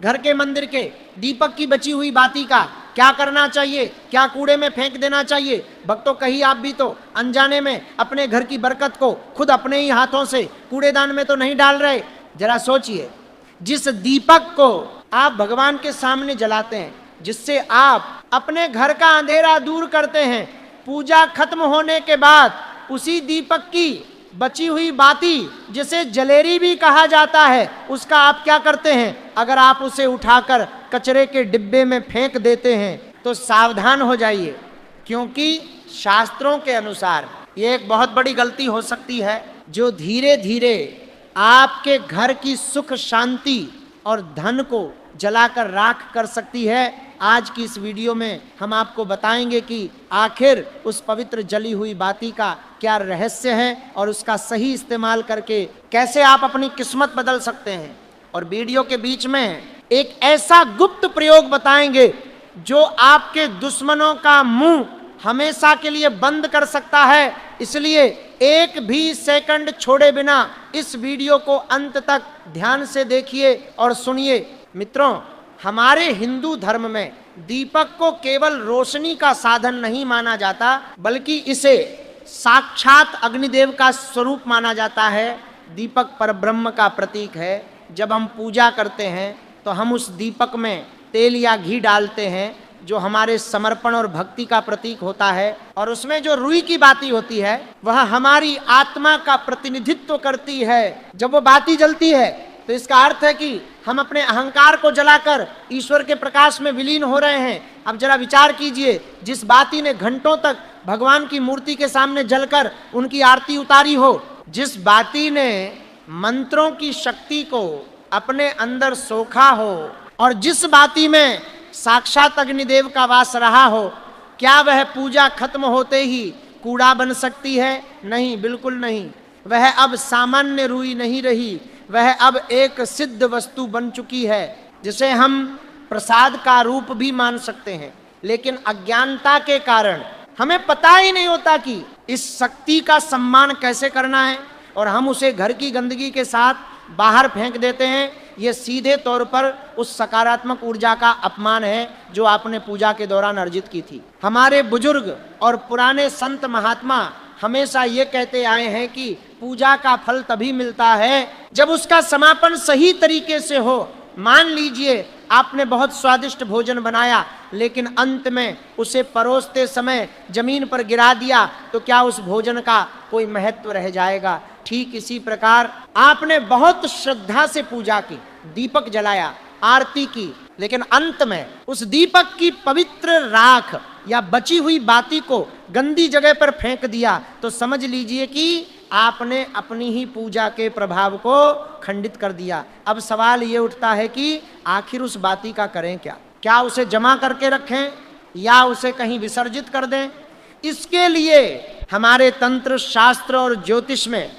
घर के मंदिर के दीपक की बची हुई बाती का क्या करना चाहिए, क्या कूड़े में फेंक देना चाहिए। भक्तों, कहीं आप भी तो अनजाने में अपने घर की बरकत को खुद अपने ही हाथों से कूड़ेदान में तो नहीं डाल रहे। जरा सोचिए, जिस दीपक को आप भगवान के सामने जलाते हैं, जिससे आप अपने घर का अंधेरा दूर करते हैं, पूजा खत्म होने के बाद उसी दीपक की बची हुई बाती, जिसे जलेरी भी कहा जाता है, उसका आप क्या करते हैं? अगर आप उसे उठाकर कचरे के डिब्बे में फेंक देते हैं तो सावधान हो जाइए, क्योंकि शास्त्रों के अनुसार ये एक बहुत बड़ी गलती हो सकती है, जो धीरे धीरे आपके घर की सुख शांति और धन को जलाकर राख कर सकती है। आज की इस वीडियो में हम आपको बताएंगे कि आखिर उस पवित्र जली हुई बाती का क्या रहस्य है और उसका सही इस्तेमाल करके कैसे आप अपनी किस्मत बदल सकते हैं। और वीडियो के बीच में एक ऐसा गुप्त प्रयोग बताएंगे जो आपके दुश्मनों का मुंह हमेशा के लिए बंद कर सकता है। इसलिए एक भी सेकंड छोड़े बिना इस वीडियो को अंत तक ध्यान से देखिए और सुनिए। मित्रों, हमारे हिंदू धर्म में दीपक को केवल रोशनी का साधन नहीं माना जाता, बल्कि इसे साक्षात अग्निदेव का स्वरूप माना जाता है। दीपक परब्रह्म का प्रतीक है। जब हम पूजा करते हैं तो हम उस दीपक में तेल या घी डालते हैं, जो हमारे समर्पण और भक्ति का प्रतीक होता है। और उसमें जो रुई की बाती होती है वह हमारी आत्मा का प्रतिनिधित्व करती है। जब वो बाती जलती है तो इसका अर्थ है कि हम अपने अहंकार को जलाकर ईश्वर के प्रकाश में विलीन हो रहे हैं। अब जरा विचार कीजिए, जिस बाती ने घंटों तक भगवान की मूर्ति के सामने जलकर उनकी आरती उतारी हो, जिस बाती ने मंत्रों की शक्ति को अपने अंदर सोखा हो, और जिस बाती में साक्षात अग्निदेव का वास रहा हो, क्या वह पूजा खत्म होते ही कूड़ा बन सकती है? नहीं, बिल्कुल नहीं। वह अब सामान्य रुई नहीं रही, वह अब एक सिद्ध वस्तु बन चुकी है, जिसे हम प्रसाद का रूप भी मान सकते हैं। लेकिन अज्ञानता के कारण हमें पता ही नहीं होता कि इस शक्ति का सम्मान कैसे करना है, और हम उसे घर की गंदगी के साथ बाहर फेंक देते हैं। ये सीधे तौर पर उस सकारात्मक ऊर्जा का अपमान है जो आपने पूजा के दौरान अर्जित की थी। हमारे बुजुर्ग और पुराने संत महात्मा हमेशा ये कहते आए हैं कि पूजा का फल तभी मिलता है जब उसका समापन सही तरीके से हो। मान लीजिए आपने बहुत स्वादिष्ट भोजन बनाया, लेकिन अंत में उसे परोसते समय जमीन पर गिरा दिया, तो क्या उस भोजन का कोई महत्व रह जाएगा? ठीक इसी प्रकार आपने बहुत श्रद्धा से पूजा की, दीपक जलाया, आरती की, लेकिन अंत में उस दीपक की पवित्र राख या बची हुई बाती को गंदी जगह पर फेंक दिया, तो समझ लीजिए कि आपने अपनी ही पूजा के प्रभाव को खंडित कर दिया। अब सवाल ये उठता है कि आखिर उस बाती का करें क्या? क्या उसे जमा करके रखें या उसे कहीं विसर्जित कर दें? इसके लिए हमारे तंत्र शास्त्र और ज्योतिष में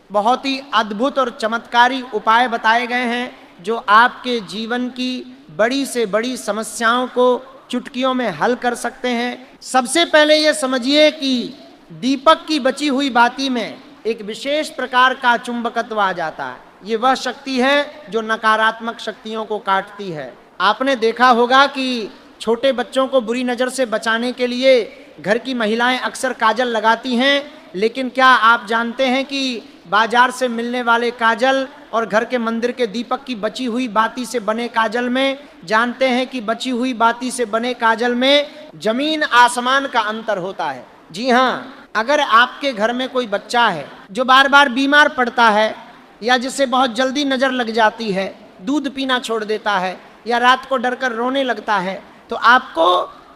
बहुत ही अद्भुत और चमत्कारी उपाय बताए गए हैं, जो आपके जीवन की बड़ी से बड़ी समस्याओं को चुटकियों में हल कर सकते हैं। सबसे पहले ये समझिए कि दीपक की बची हुई बाती में एक विशेष प्रकार का चुंबकत्व आ जाता है। ये वह शक्ति है जो नकारात्मक शक्तियों को काटती है। आपने देखा होगा कि छोटे बच्चों को बुरी नज़र से बचाने के लिए घर की महिलाएं अक्सर काजल लगाती हैं, लेकिन क्या आप जानते हैं कि बाजार से मिलने वाले काजल और घर के मंदिर के दीपक की बची हुई बाती से बने काजल में, जानते हैं कि बची हुई बाती से बने काजल में जमीन आसमान का अंतर होता है। जी हाँ, अगर आपके घर में कोई बच्चा है जो बार बार बीमार पड़ता है, या जिसे बहुत जल्दी नज़र लग जाती है, दूध पीना छोड़ देता है, या रात को डरकर रोने लगता है, तो आपको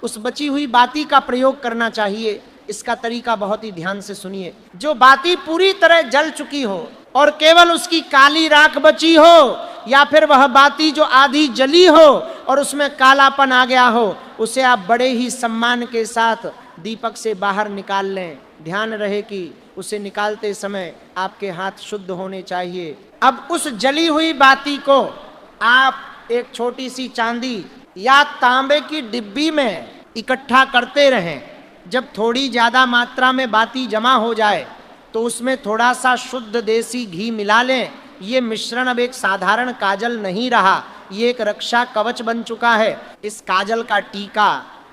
उस बची हुई बाती का प्रयोग करना चाहिए। इसका तरीका बहुत ही ध्यान से सुनिए। जो बाती पूरी तरह जल चुकी हो और केवल उसकी काली राख बची हो, या फिर वह बाती जो आधी जली हो और उसमें कालापन आ गया हो, उसे आप बड़े ही सम्मान के साथ दीपक से बाहर निकाल लें। ध्यान रहे कि उसे निकालते समय आपके हाथ शुद्ध होने चाहिए। अब उस जली हुई बाती को आप एक छोटी सी चांदी या तांबे की डिब्बी में इकट्ठा करते रहें। जब थोड़ी ज़्यादा मात्रा में बाती जमा हो जाए तो उसमें थोड़ा सा शुद्ध देसी घी मिला लें। ये मिश्रण अब एक साधारण काजल नहीं रहा, ये एक रक्षा कवच बन चुका है। इस काजल का टीका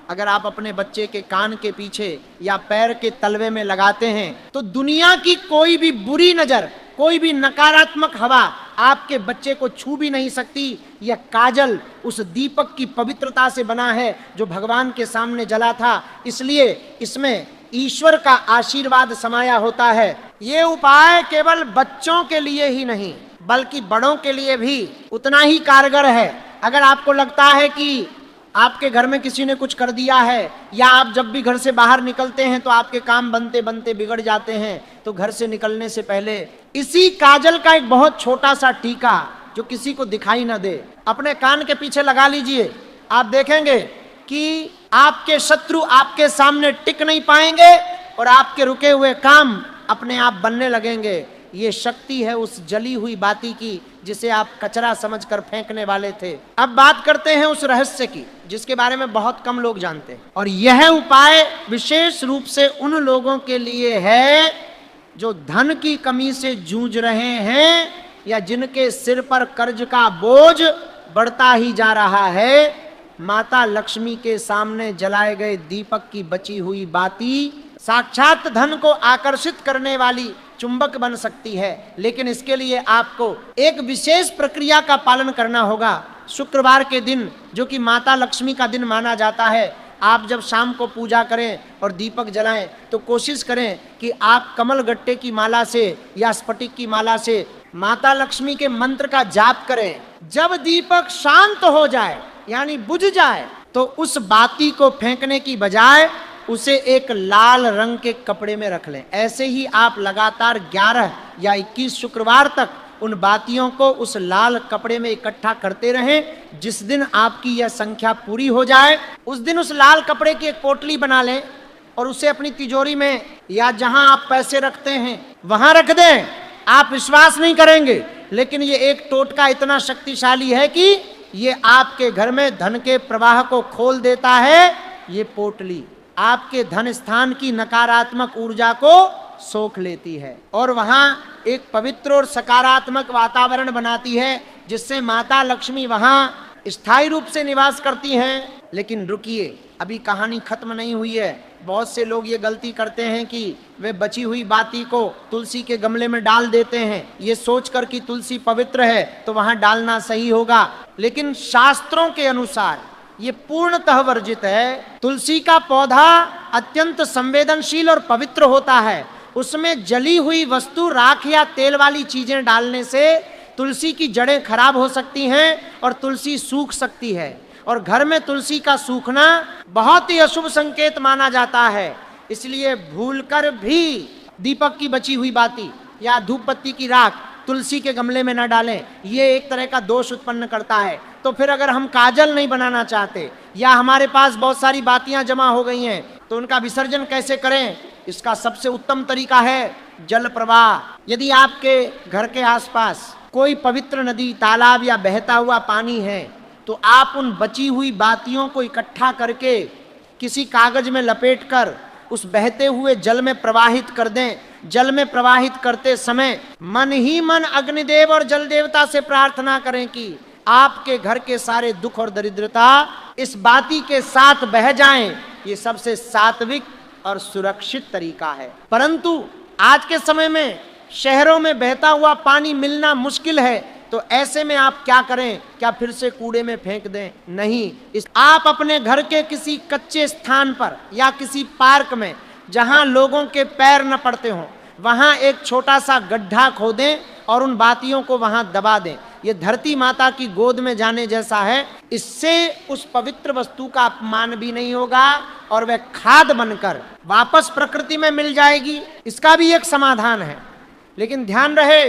अगर आप अपने बच्चे के कान के पीछे या पैर के तलवे में लगाते हैं तो दुनिया की कोई भी बुरी नजर, कोई भी नकारात्मक हवा आपके बच्चे को छू भी नहीं सकती। यह काजल उस दीपक की पवित्रता से बना है जो भगवान के सामने जला था, इसलिए इसमें ईश्वर का आशीर्वाद समाया होता है। ये उपाय केवल बच्चों के लिए ही नहीं बल्कि बड़ों के लिए भी उतना ही कारगर है। अगर आपको लगता है कि आपके घर में किसी ने कुछ कर दिया है या आप जब भी घर से बाहर निकलते हैं तो आपके काम बनते बनते बिगड़ जाते हैं, तो घर से निकलने से पहले इसी काजल का एक बहुत छोटा सा टीका जो किसी को दिखाई ना दे अपने कान के पीछे लगा लीजिए। आप देखेंगे कि आपके शत्रु आपके सामने टिक नहीं पाएंगे और आपके रुके हुए काम अपने आप बनने लगेंगे। ये शक्ति है उस जली हुई बाती की जिसे आप कचरा समझकर फेंकने वाले थे। अब बात करते हैं उस रहस्य की जिसके बारे में बहुत कम लोग जानते हैं, और यह उपाय विशेष रूप से उन लोगों के लिए है जो धन की कमी से जूझ रहे हैं या जिनके सिर पर कर्ज का बोझ बढ़ता ही जा रहा है। माता लक्ष्मी के सामने जलाए गए दीपक की बची हुई बाती साक्षात धन को आकर्षित करने वाली चुंबक बन सकती है, लेकिन इसके लिए आपको एक विशेष प्रक्रिया का पालन करना होगा। शुक्रवार के दिन जो कि माता लक्ष्मी का दिन माना जाता है, आप जब शाम को पूजा करें और दीपक जलाएं तो कोशिश करें कि आप कमल गट्टे की माला से या स्फटिक की माला से माता लक्ष्मी के मंत्र का जाप करें। जब दीपक शांत हो जाए यानी बुझ जाए तो उस बाती को फेंकने की बजाय उसे एक लाल रंग के कपड़े में रख लें। ऐसे ही आप लगातार 11 या 21 शुक्रवार तक उन बातियों को उस लाल कपड़े में इकट्ठा करते रहें। जिस दिन आपकी यह संख्या पूरी हो जाए उस दिन उस लाल कपड़े की एक पोटली बना लें और उसे अपनी तिजोरी में या जहां आप पैसे रखते हैं वहां रख दें। आप विश्वास नहीं करेंगे, लेकिन ये एक टोटका इतना शक्तिशाली है कि ये आपके घर में धन के प्रवाह को खोल देता है। ये पोटली आपके धन स्थान की नकारात्मक ऊर्जा को सोख लेती है और वहां एक पवित्र और सकारात्मक वातावरण बनाती है जिससे माता लक्ष्मी वहां स्थायी रूप से निवास करती हैं। लेकिन रुकिए, अभी कहानी खत्म नहीं हुई है। बहुत से लोग ये गलती करते हैं कि वे बची हुई बाती को तुलसी के गमले में डाल देते हैं, ये सोचकर कि तुलसी पवित्र है तो वहां डालना सही होगा, लेकिन शास्त्रों के अनुसार ये पूर्णतः वर्जित है। तुलसी का पौधा अत्यंत संवेदनशील और पवित्र होता है। उसमें जली हुई वस्तु, राख या तेल वाली चीजें डालने से तुलसी की जड़ें खराब हो सकती हैं और तुलसी सूख सकती है, और घर में तुलसी का सूखना बहुत ही अशुभ संकेत माना जाता है। इसलिए भूलकर भी दीपक की बची हुई बाती या धूप बत्ती की राख तुलसी के गमले में न डालें, ये एक तरह का दोष उत्पन्न करता है। तो फिर अगर हम काजल नहीं बनाना चाहते या हमारे पास बहुत सारी बातियां जमा हो गई हैं तो उनका विसर्जन कैसे करें? इसका सबसे उत्तम तरीका है जल प्रवाह। यदि आपके घर के आसपास कोई पवित्र नदी, तालाब या बहता हुआ पानी है तो आप उन बची हुई बातियों को इकट्ठा करके किसी कागज में लपेटकर उस बहते हुए जल में प्रवाहित कर दें। जल में प्रवाहित करते समय मन ही मन अग्निदेव और जल देवता से प्रार्थना करें कि आपके घर के सारे दुख और दरिद्रता इस बाती के साथ बह जाएं। ये सबसे सात्विक और सुरक्षित तरीका है। परंतु आज के समय में शहरों में बहता हुआ पानी मिलना मुश्किल है, तो ऐसे में आप क्या करें? क्या फिर से कूड़े में फेंक दें? नहीं, आप अपने घर के किसी कच्चे स्थान पर या किसी पार्क में जहां लोगों के पैर न पड़ते हों वहां एक छोटा सा गड्ढा खोदें और उन बातियों को वहां दबा दें। ये धरती माता की गोद में जाने जैसा है। इससे उस पवित्र वस्तु का अपमान भी नहीं होगा और वह खाद बनकर वापस प्रकृति में मिल जाएगी। इसका भी एक समाधान है, लेकिन ध्यान रहे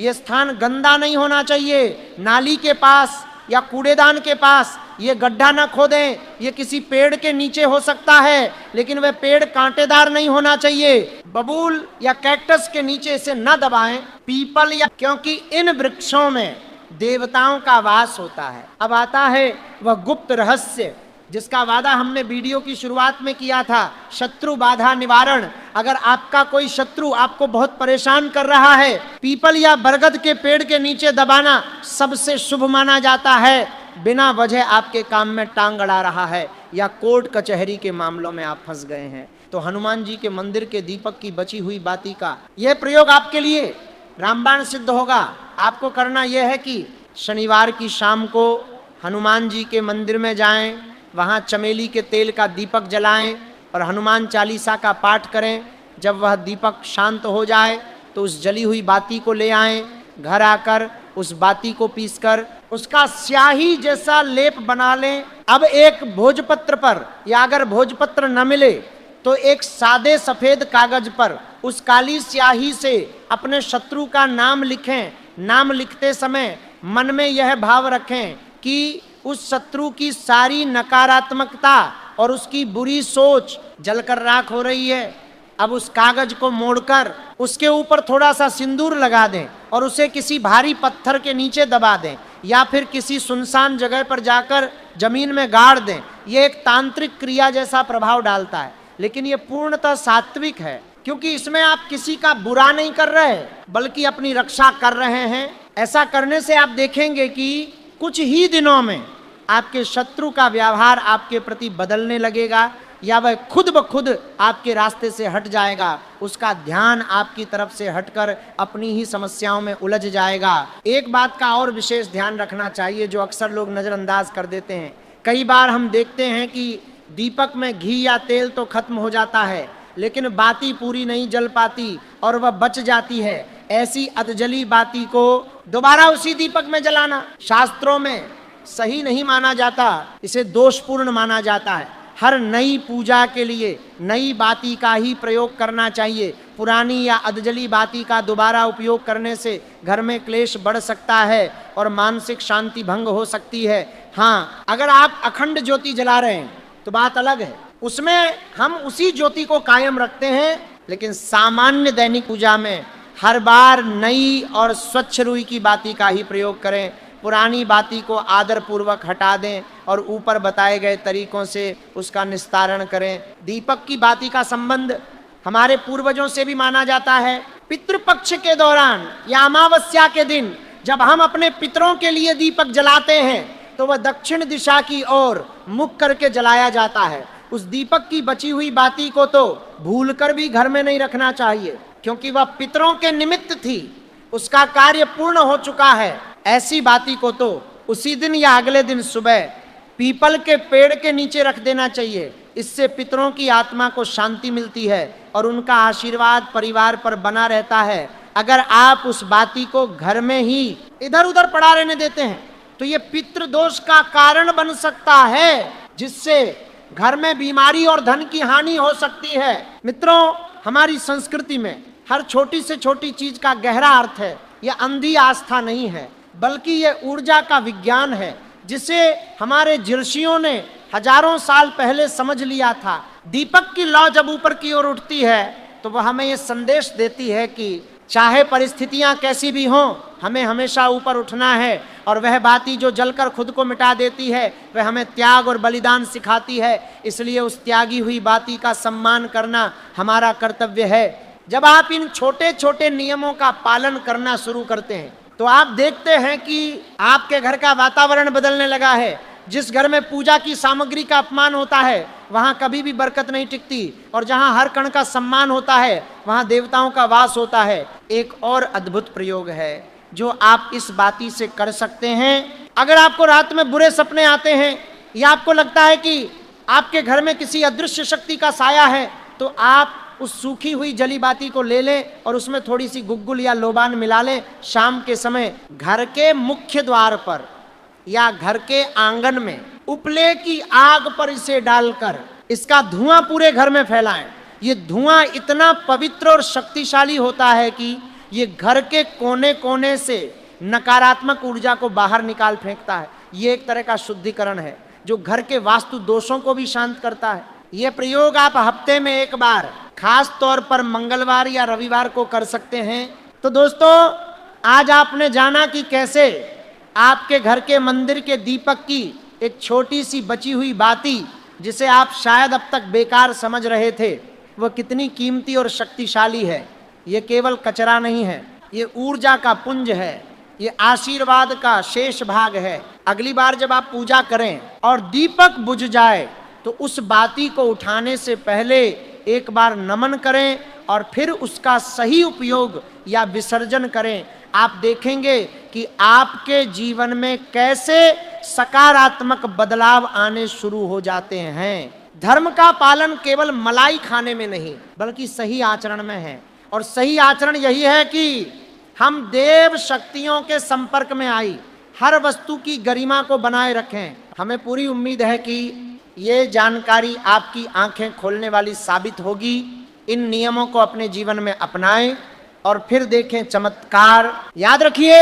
ये स्थान गंदा नहीं होना चाहिए। नाली के पास या कूड़ेदान के पास ये गड्ढा न खोदें। ये किसी पेड़ के नीचे हो सकता है, लेकिन वह पेड़ कांटेदार नहीं होना चाहिए। बबूल या कैक्टस के नीचे इसे न दबाएं, पीपल या, क्योंकि इन वृक्षों में देवताओं का वास होता है। अब आता है वह गुप्त रहस्य जिसका वादा हमने वीडियो की शुरुआत में किया था, शत्रु बाधा निवारण। अगर आपका कोई शत्रु आपको बहुत परेशान कर रहा है, पीपल या बरगद के पेड़ के नीचे दबाना सबसे शुभ माना जाता है। बिना वजह आपके काम में टांग अड़ा रहा है, या कोर्ट कचहरी के मामलों में आप फंस गए हैं, तो हनुमान जी के मंदिर के दीपक की बची हुई बाती का यह प्रयोग आपके लिए रामबाण सिद्ध होगा। आपको करना यह है कि शनिवार की शाम को हनुमान जी के मंदिर में जाएं, वहाँ चमेली के तेल का दीपक जलाएं और हनुमान चालीसा का पाठ करें। जब वह दीपक शांत हो जाए तो उस जली हुई बाती को ले आएं, घर आकर उस बाती को पीसकर उसका स्याही जैसा लेप बना लें। अब एक भोजपत्र पर, या अगर भोजपत्र न मिले तो एक सादे सफेद कागज पर उस काली स्याही से अपने शत्रु का नाम लिखें। नाम लिखते समय मन में यह भाव रखें कि उस शत्रु की सारी नकारात्मकता और उसकी बुरी सोच जलकर राख हो रही है। अब उस कागज को मोड़कर उसके ऊपर थोड़ा सा सिंदूर लगा दें और उसे किसी भारी पत्थर के नीचे दबा दें, या फिर किसी सुनसान जगह पर जाकर जमीन में गाड़ दें। यह एक तांत्रिक क्रिया जैसा प्रभाव डालता है, लेकिन यह पूर्णतः सात्विक है, क्योंकि इसमें आप किसी का बुरा नहीं कर रहे बल्कि अपनी रक्षा कर रहे हैं। ऐसा करने से आप देखेंगे कि कुछ ही दिनों में आपके शत्रु का व्यवहार आपके प्रति बदलने लगेगा, या वह खुद ब खुद आपके रास्ते से हट जाएगा। उसका ध्यान आपकी तरफ से हटकर अपनी ही समस्याओं में उलझ जाएगा। एक बात का और विशेष ध्यान रखना चाहिए जो अक्सर लोग नज़रअंदाज कर देते हैं। कई बार हम देखते हैं कि दीपक में घी या तेल तो खत्म हो जाता है, लेकिन बाती पूरी नहीं जल पाती और वह बच जाती है। ऐसी अधजली बाती को दोबारा उसी दीपक में जलाना शास्त्रों में सही नहीं माना जाता, इसे दोषपूर्ण माना जाता है। हर नई पूजा के लिए नई बाती का ही प्रयोग करना चाहिए। पुरानी या अधजली बाती का दोबारा उपयोग करने से घर में क्लेश बढ़ सकता है और मानसिक शांति भंग हो सकती है। हाँ, अगर आप अखंड ज्योति जला रहे हैं तो बात अलग है, उसमें हम उसी ज्योति को कायम रखते हैं। लेकिन सामान्य दैनिक पूजा में हर बार नई और स्वच्छ रुई की बाती का ही प्रयोग करें। पुरानी बाती को आदर पूर्वक हटा दें और ऊपर बताए गए तरीकों से उसका निस्तारण करें। दीपक की बाती का संबंध हमारे पूर्वजों से भी माना जाता है। पितृपक्ष के दौरान या अमावस्या के दिन जब हम अपने पितरों के लिए दीपक जलाते हैं तो वह दक्षिण दिशा की ओर मुख करके जलाया जाता है। उस दीपक की बची हुई बाती को तो भूलकर भी घर में नहीं रखना चाहिए, क्योंकि वह पितरों के निमित्त थी, उसका कार्य पूर्ण हो चुका है। ऐसी बाती को तो उसी दिन या अगले दिन सुबह पीपल के पेड़ के नीचे रख देना चाहिए। इससे पितरों की आत्मा को शांति मिलती है और उनका आशीर्वाद परिवार पर बना रहता है। अगर आप उस बाती को घर में ही इधर उधर पड़ा रहने देते हैं तो ये पितृदोष का कारण बन सकता है, जिससे घर में बीमारी और धन की हानि हो सकती है। मित्रों, हमारी संस्कृति में हर छोटी से छोटी चीज का गहरा अर्थ है। यह अंधी आस्था नहीं है, बल्कि यह ऊर्जा का विज्ञान है, जिसे हमारे ऋषियों ने हजारों साल पहले समझ लिया था। दीपक की लौ जब ऊपर की ओर उठती है तो वह हमें यह संदेश देती है कि चाहे परिस्थितियां कैसी भी हों, हमें हमेशा ऊपर उठना है। और वह बाती जो जलकर खुद को मिटा देती है वह हमें त्याग और बलिदान सिखाती है। इसलिए उस त्यागी हुई बाती का सम्मान करना हमारा कर्तव्य है। जब आप इन छोटे छोटे नियमों का पालन करना शुरू करते हैं तो आप देखते हैं कि आपके घर का वातावरण बदलने लगा है। जिस घर में पूजा की सामग्री का अपमान होता है वहां कभी भी बरकत नहीं टिकती, और जहां हर कण का सम्मान होता है वहां देवताओं का वास होता है। एक और अद्भुत प्रयोग है जो आप इस बाती से कर सकते हैं। अगर आपको रात में बुरे सपने आते हैं या आपको लगता है कि आपके घर में किसी अदृश्य शक्ति का साया है, तो आप उस सूखी हुई जली बाती को ले लें और उसमें थोड़ी सी गुग्गुल या लोबान मिला लें। शाम के समय घर के मुख्य द्वार पर या घर के आंगन में उपले की आग पर इसे डालकर इसका धुआं पूरे घर में फैलाएं। ये धुआं इतना पवित्र और शक्तिशाली होता है कि ये घर के कोने कोने से नकारात्मक ऊर्जा को बाहर निकाल फेंकता है। ये एक तरह का शुद्धिकरण है जो घर के वास्तु दोषों को भी शांत करता है। ये प्रयोग आप हफ्ते में एक बार, खास तौर पर मंगलवार या रविवार को कर सकते हैं। तो दोस्तों, आज आपने जाना कि कैसे आपके घर के मंदिर के दीपक की एक छोटी सी बची हुई बाती, जिसे आप शायद अब तक बेकार समझ रहे थे, वह कितनी कीमती और शक्तिशाली है। ये केवल कचरा नहीं है, ये ऊर्जा का पुंज है, ये आशीर्वाद का शेष भाग है। अगली बार जब आप पूजा करें और दीपक बुझ जाए तो उस बाती को उठाने से पहले एक बार नमन करें और फिर उसका सही उपयोग या विसर्जन करें। आप देखेंगे कि आपके जीवन में कैसे सकारात्मक बदलाव आने शुरू हो जाते हैं। धर्म का पालन केवल मलाई खाने में नहीं बल्कि सही आचरण में है। और सही आचरण यही है कि हम देव शक्तियों के संपर्क में आई हर वस्तु की गरिमा को बनाए रखें। हमें पूरी उम्मीद है कि ये जानकारी आपकी आंखें खोलने वाली साबित होगी। इन नियमों को अपने जीवन में अपनाएं और फिर देखें चमत्कार। याद रखिए,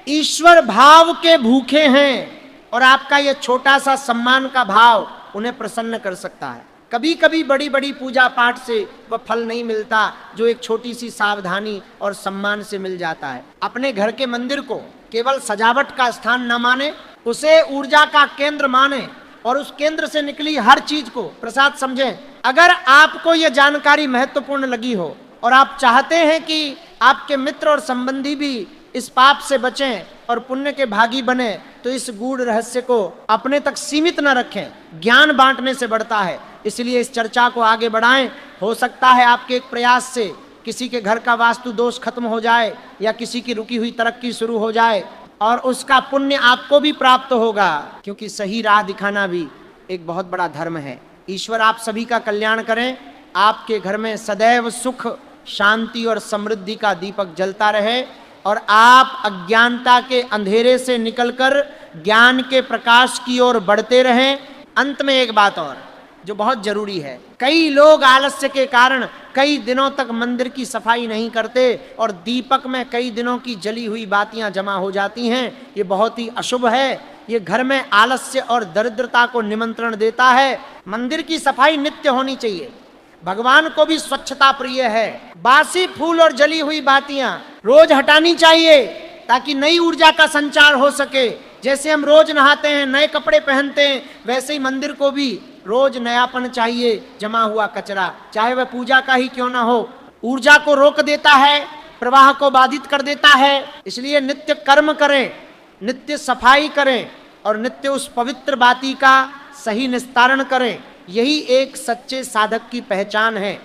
ईश्वर भाव के भूखे हैं और आपका ये छोटा सा सम्मान का भाव उन्हें प्रसन्न कर सकता है। कभी कभी बड़ी बड़ी पूजा पाठ से वह फल नहीं मिलता जो एक छोटी सी सावधानी और सम्मान से मिल जाता है। अपने घर के मंदिर को केवल सजावट का स्थान न माने, उसे ऊर्जा का केंद्र माने और उस केंद्र से निकली हर चीज को प्रसाद समझें। अगर आपको यह जानकारी महत्वपूर्ण लगी हो और आप चाहते हैं कि आपके मित्र और संबंधी भी इस पाप से बचें और पुण्य के भागी बने, तो इस गूढ़ रहस्य को अपने तक सीमित न रखें। ज्ञान बांटने से बढ़ता है, इसलिए इस चर्चा को आगे बढ़ाएं। हो सकता है आपके एक प्रयास से किसी के घर का वास्तु दोष खत्म हो जाए या किसी की रुकी हुई तरक्की शुरू हो जाए और उसका पुण्य आपको भी प्राप्त होगा, क्योंकि सही राह दिखाना भी एक बहुत बड़ा धर्म है। ईश्वर आप सभी का कल्याण करें। आपके घर में सदैव सुख, शांति और समृद्धि का दीपक जलता रहे और आप अज्ञानता के अंधेरे से निकलकर ज्ञान के प्रकाश की ओर बढ़ते रहें। अंत में एक बात और जो बहुत जरूरी है, कई लोग आलस्य के कारण कई दिनों तक मंदिर की सफाई नहीं करते और दीपक में कई दिनों की जली हुई बातियां जमा हो जाती हैं। ये बहुत ही अशुभ है। ये घर में आलस्य और दरिद्रता को निमंत्रण देता है। मंदिर की सफाई नित्य होनी चाहिए। भगवान को भी स्वच्छता प्रिय है। बासी फूल और जली हुई बातियां रोज हटानी चाहिए ताकि नई ऊर्जा का संचार हो सके। जैसे हम रोज नहाते हैं, नए कपड़े पहनते हैं, वैसे ही मंदिर को भी रोज नयापन चाहिए। जमा हुआ कचरा, चाहे वह पूजा का ही क्यों ना हो, ऊर्जा को रोक देता है, प्रवाह को बाधित कर देता है। इसलिए नित्य कर्म करें, नित्य सफाई करें और नित्य उस पवित्र बाती का सही निस्तारण करें। यही एक सच्चे साधक की पहचान है।